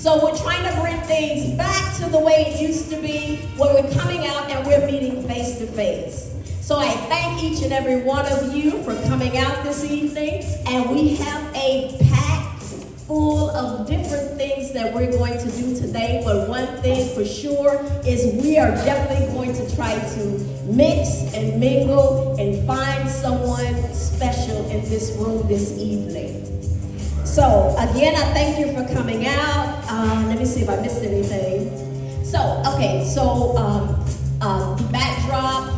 So we're trying to bring things back to the way it used to be, where we're coming out and we're meeting face to face. So I thank each and every one of you for coming out this evening, and we have a pack full of different things that we're going to do today, but one thing for sure is we are definitely going to try to mix and mingle and find someone special in this room this evening. So again, I thank you for coming out. Let me see if I missed anything. The backdrop.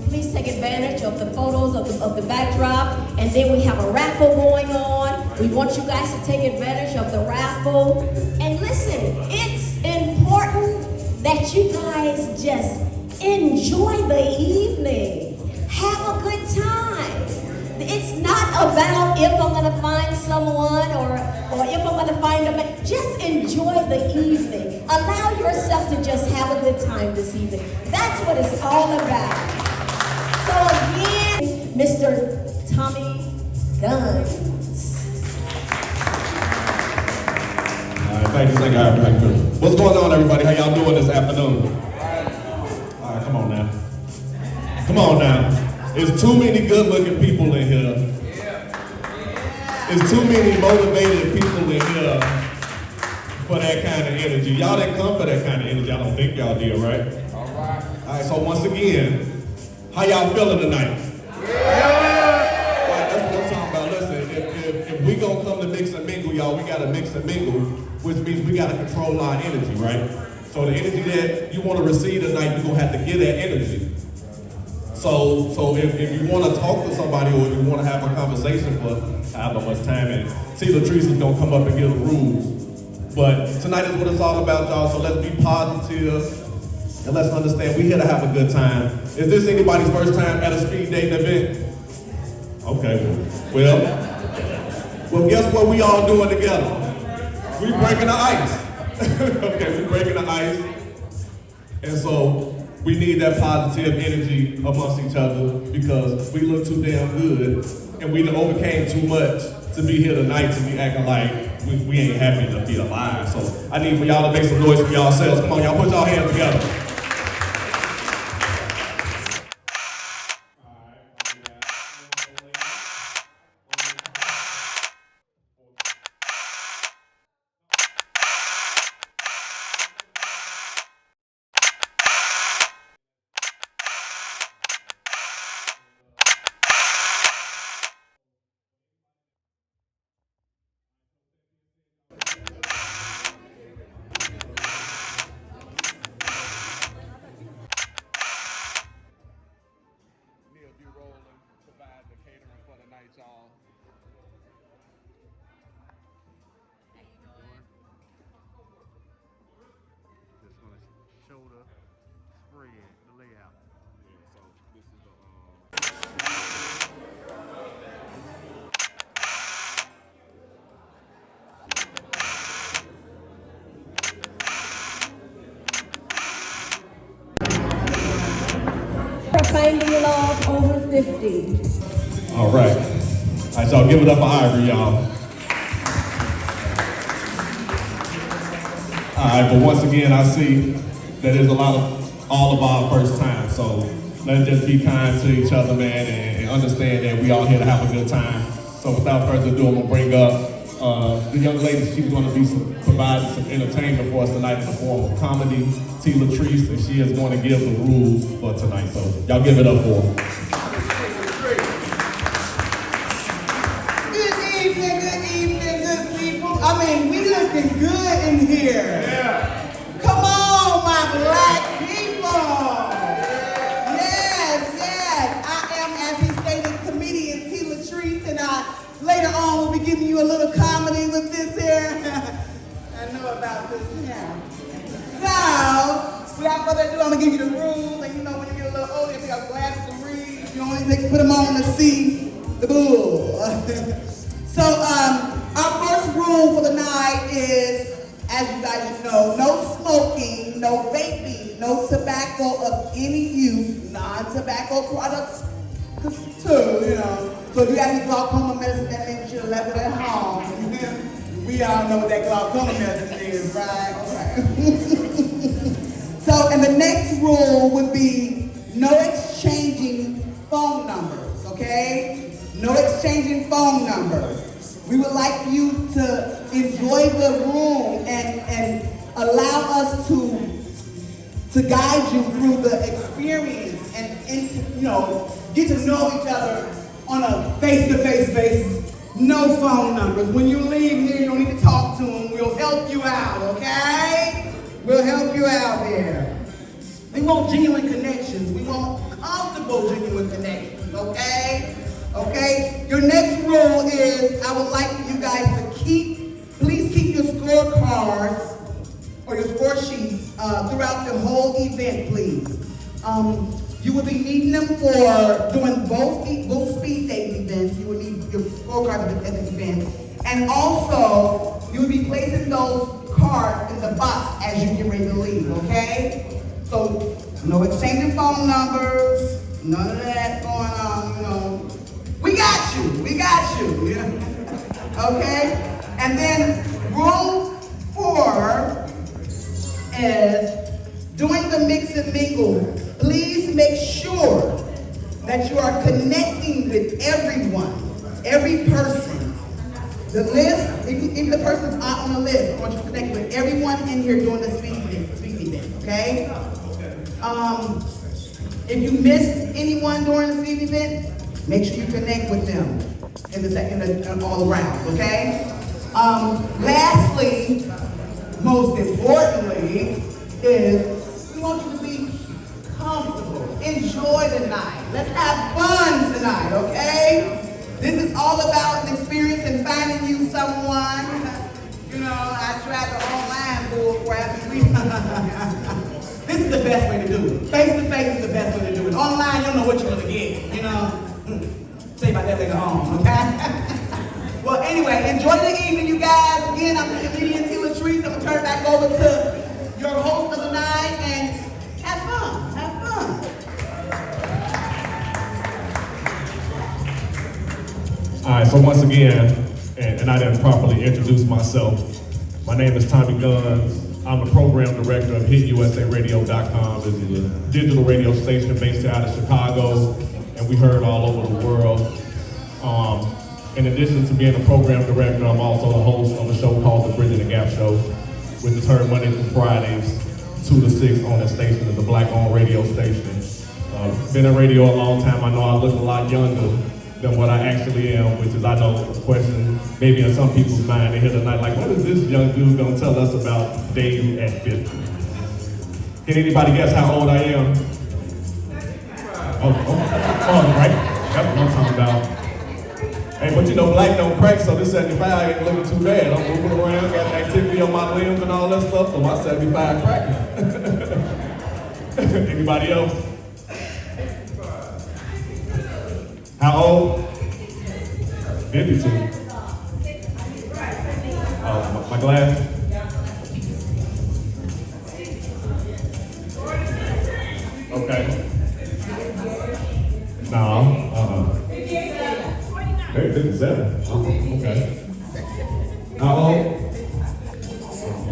Please take advantage of the photos of the backdrop. And then we have a raffle going on. We want you guys to take advantage of the raffle. And listen, it's important that you guys just enjoy the evening. Have a good time. It's not about if I'm going to find someone or if I'm going to find a man. Just enjoy the evening. Allow yourself to just have a good time this evening. That's what it's all about. So again, Mr. Tommy Guns. All right, thank you. What's going on, everybody? How y'all doing this afternoon? All right, come on now. Come on now. There's too many good-looking people in here. There's too many motivated people in here for that kind of energy. Y'all didn't come for that kind of energy. I don't think y'all did, right? All right. All right, so once again, how y'all feeling tonight? Right, that's what I'm talking about. Listen, if we gonna come to mix and mingle, y'all, we gotta mix and mingle, which means we gotta control our energy, right? So the energy that you wanna receive tonight, you're gonna have to get that energy. So if you wanna talk to somebody or if you wanna have a conversation for however much time, and see Latrice is gonna come up and give the rules. But tonight is what it's all about, y'all, so let's be positive. And let's understand, we're here to have a good time. Is this anybody's first time at a speed dating event? Okay, well, guess what we all doing together? We breaking the ice. Okay, we breaking the ice. And so, we need that positive energy amongst each other because we look too damn good and we overcame too much to be here tonight to be acting like we ain't happy to be alive. So, I need for y'all to make some noise for yourselves. Come on, y'all, put y'all hands together. Finding love over 50. All right, y'all give it up for Ivory, y'all. All right, but once again, I see that there's all of our first time, so let's just be kind to each other, man, and understand that we all here to have a good time. So without further ado, I'm gonna bring up the young lady. She's gonna be providing some entertainment for us tonight in the form of comedy. T. Latrice, and she is going to give the rules for tonight. So y'all give it up for her. Good evening, good people. I mean, we looking good in here. Yeah. Come on, my black people. Yes. I am, as he stated, comedian T. Latrice, and later on will be giving you a little comedy with this here. I know about this now. So, without further ado, I'm gonna give you the rules. And you know, when you get a little older, if you got glasses to read, you only put them on to see the bull. So, our first rule for the night is, as you guys know, no smoking, no vaping, no tobacco of any use, non-tobacco products too, you know. So if you have any glaucoma medicine, that means you should have left it at home. We Y'all know what that glaucoma message is, right? Okay. So, and the next rule would be no exchanging phone numbers, okay? No exchanging phone numbers. We would like you to enjoy the room and allow us to guide you through the experience and get to know each other on a face-to-face basis. No phone numbers. When you leave here, you don't need to talk to them. We'll help you out, okay? We'll help you out there. We want genuine connections. We want comfortable genuine connections, okay? Okay? Your next rule is I would like you guys to please keep your scorecards or your score sheets throughout the whole event, please. You will be needing them for doing both speed dating events. You will need your scorecard at the event. And also, you will be placing those cards in the box as you get ready to leave, okay? So, no exchanging phone numbers, none of that going on, We got you, yeah. Okay? And then rule 4 is during the mix and mingle, please make sure that you are connecting with everyone, every person. The list, if the person's not on the list, I want you to connect with everyone in here doing the speed event, okay? If you missed anyone during the speed event, make sure you connect with them in all around, okay? Lastly, most importantly, is we want you to be comfortable. Enjoy the night. Let's have fun tonight, okay? This is all about an experience and finding you someone. I tried the online bull crap. This is the best way to do it. Face-to-face is the best way to do it. Online, you don't know what you're going to get, Say about that later on, okay? Well, anyway, enjoy the evening, you guys. Again, I'm the comedian T. Latrice. I'm going to turn it back over to your host of the night, and have fun. All right, so once again, and I didn't properly introduce myself, my name is Tommy Guns. I'm the program director of HitUSARadio.com. This is a digital radio station based out of Chicago, and we heard all over the world. In addition to being a program director, I'm also the host of a show called The Bridging the Gap Show, which is heard Monday through Fridays, 2 to 6 on that station. It's a black-owned radio station. Been in radio a long time. I know I look a lot younger than what I actually am, which is, I know, a question maybe in some people's mind. They hear tonight, like, what is this young dude gonna tell us about Dave at 50? Can anybody guess how old I am? Oh, right? That's what I'm talking about. Hey, but black don't crack, so this 75 ain't looking too bad. I'm moving around, got the activity on my limbs and all that stuff, so my 75 cracking. Anybody else? How old? 52. Oh, my glass? Okay. No, 57. Oh, okay. How old?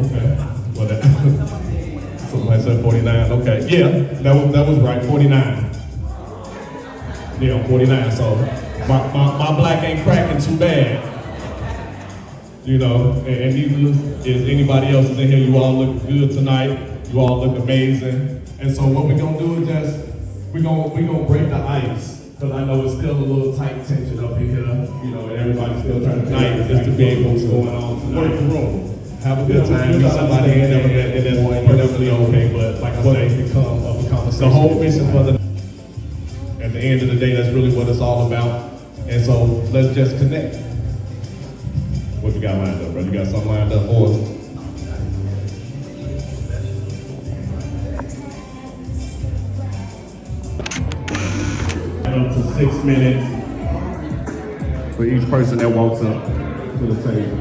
Okay. Well, somebody said 49. Okay. Yeah, that was right. 49. Yeah, 49. So my black ain't cracking too bad. And neither is anybody else's in here. You all look good tonight. You all look amazing. And so what we're gonna do is we're gonna break the ice. Because I know it's still a little tight tension up in here, and everybody's still trying to night just to be able to go on work the room. Have a good time, meet somebody you never met, and that's perfectly okay, but like I say, become of a conversation. The whole mission for at the end of the day, that's really what it's all about. And so let's just connect. What you got lined up, bro? You got something lined up for us? Up to 6 minutes for each person that walks up to the table.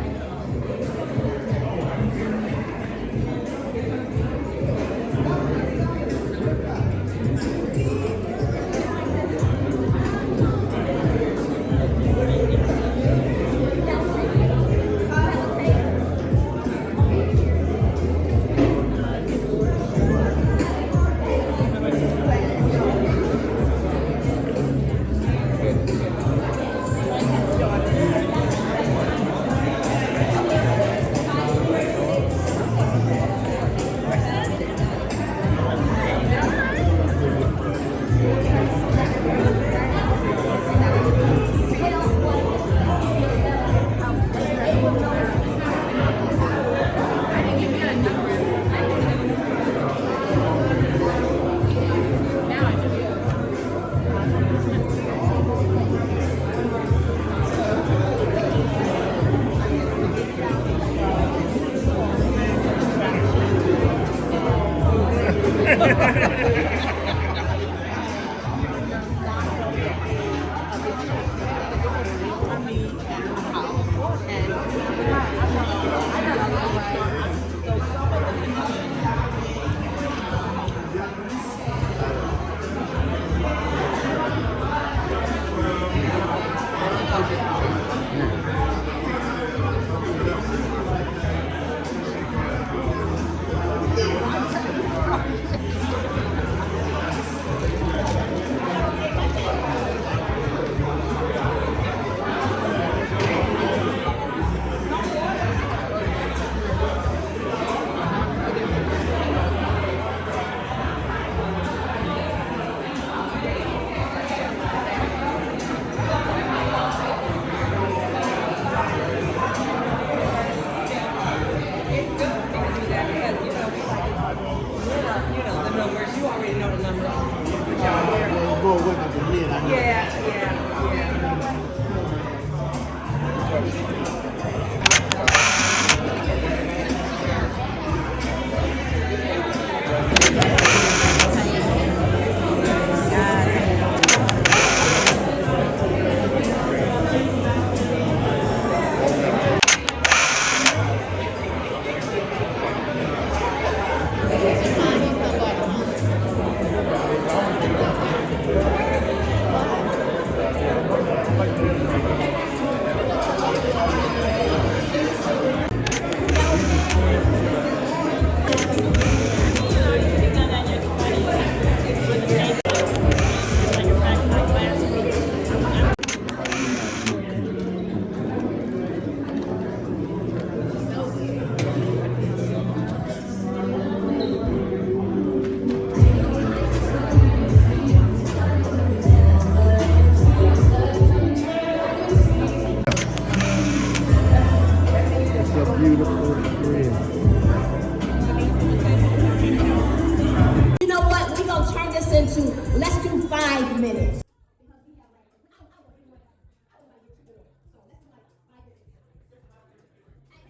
You know what? We're gonna turn this into, let's do 5 minutes.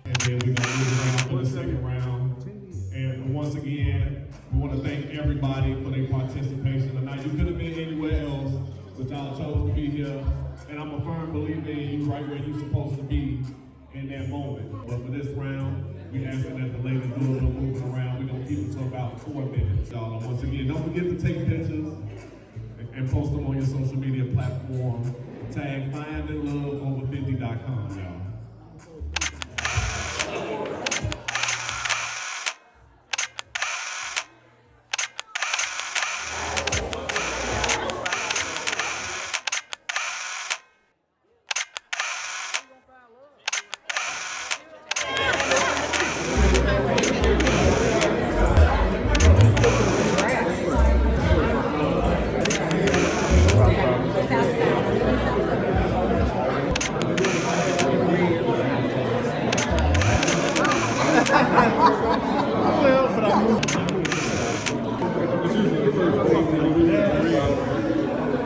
And then we're gonna move around for the second round. And once again, we want to thank everybody for their participation tonight. You could have been anywhere else, but y'all chose to be here. And I'm a firm believer in you right where you're supposed to be in that moment. But for this round, we asking that the ladies do a little moving around. We're gonna keep it to about 4 minutes, y'all. And once again, don't forget to take pictures and post them on your social media platform. Tag findandloveover50.com, y'all.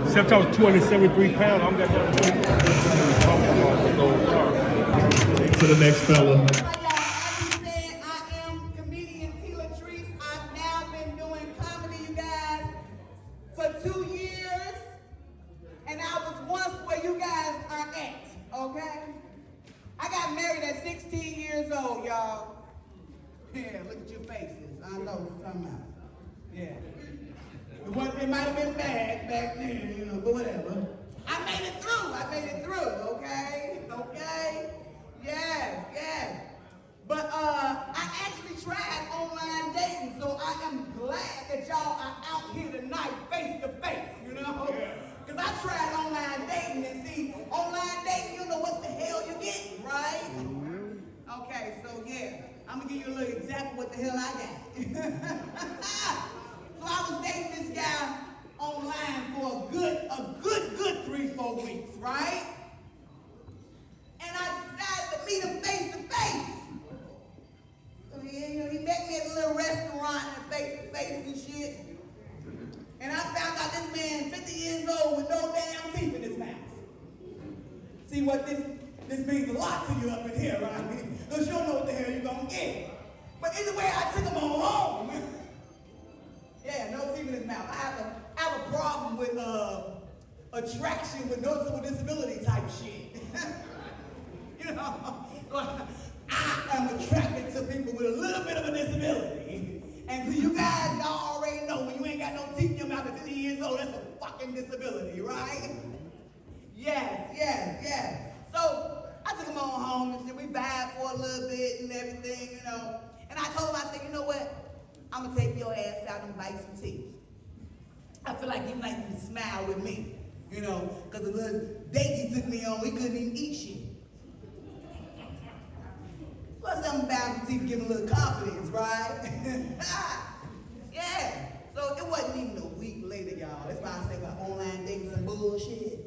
Except I was 273 pounds, I'm got To the next fella. As you said, I am comedian T. Latrice. I've now been doing comedy, you guys, for 2 years. And I was once where you guys are at, okay? I got married at 16 years old, y'all. Yeah, look at your faces. I know what you're talking about. Yeah. It might have been bad back then, you know, but whatever. I made it through, okay? Okay? Yes, yes. But I actually tried online dating, so I am glad that y'all are out here tonight face to face, you know? Because I tried online dating and see, online dating, you know what the hell you get, right? Okay, so yeah, I'm gonna give you a little exactly what the hell I got. So I was dating this guy online for a good 3-4 weeks, right? And I decided to meet him face to face. So he met me at a little restaurant and face to face and shit. And I found out this man 50 years old with no damn teeth in his mouth. See what this means a lot to you up in here, right? Because you don't know what the hell you're gonna get. But anyway, I took him on home. Yeah, no teeth in his mouth. I have a problem with attraction with noticeable disability type shit. You know, so I am attracted to people with a little bit of a disability. And so you guys, y'all already know when you ain't got no teeth in your mouth at 50 years old, that's a fucking disability, right? Yes. So I took him on home and we vibed for a little bit and everything, you know. And I told him, I said, you know what? I'm gonna take your ass out and bite some teeth. I feel like you like to smile with me, you know, because the little date he took me on, we couldn't even eat shit. Plus, I'm bound to give him a little confidence, right? Yeah. So it wasn't even a week later, y'all. That's why I say about online dating some bullshit.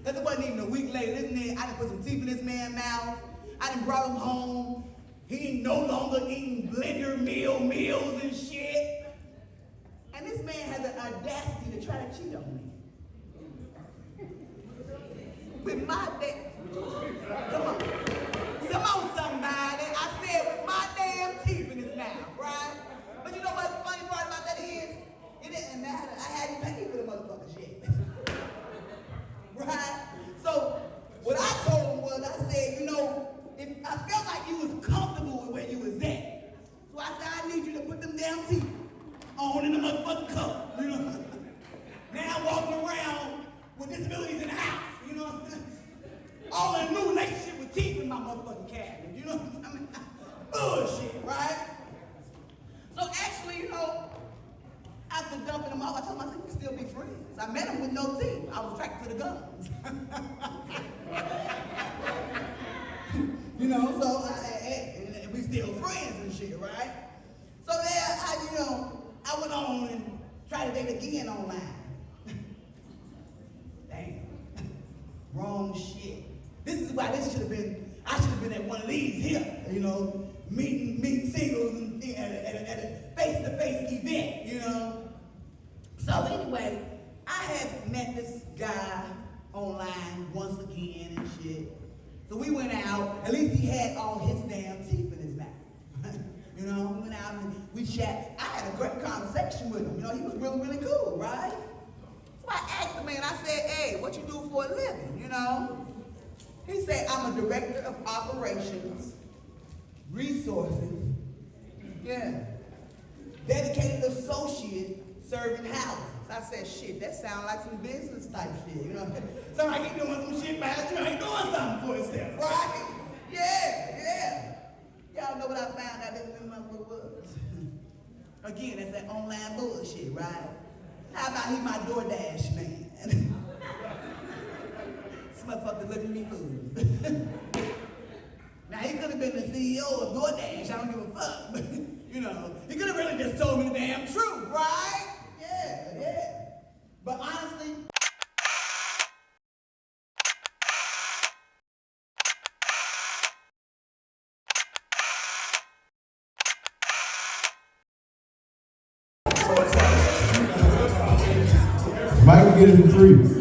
Because it wasn't even a week later. This man, I done put some teeth in this man's mouth. I done brought him home. He ain't no longer eating blender meals and shit. And this man had the audacity to try to cheat on me. With my come on, somebody. I said with my damn teeth in his mouth, right? But you know what the funny part about that is? It didn't matter. I hadn't paid for the motherfucker shit. Right? So what I told him was, I said, you know, if I felt like you was comfortable with where you was at. So I said, I need you to put them damn teeth on in the motherfucking cup, you know? Now I'm walking around with disabilities in the house, you know what I'm saying? All in a new relationship with teeth in my motherfucking cabinet, you know what I'm saying? Bullshit, right? So actually, you know, after dumping them off, I told him, I said, we can still be friends. I met him with no teeth. I was attracted to the guns. You know, so and we still friends and shit, right? So there, I went on and tried to date again online. Damn. Wrong shit. This is why this should have been, I should have been at one of these here, you know, meeting singles and at a face-to-face event, you know. So anyway, I had met this guy online once again and shit. So we went out, at least he had all his damn teeth in his mouth. You know, we went out and we chat. I had a great conversation with him. You know, he was really, really cool, right? So I asked the man, I said, hey, what you do for a living, you know? He said, I'm a director of operations, resources, dedicated associate serving houses. I said, shit, that sounds like some business type shit, you know? Sound like he doing some shit behind you, he doing something for himself, right? Yeah. Y'all know what I found out that motherfucker was? Again, that's that online bullshit, right? How about he my DoorDash man? This motherfucker looking me food. Now, he could have been the CEO of DoorDash, I don't give a fuck, but, you know, he could have really just told me the damn truth, right? Yeah. But honestly, Might get it for free.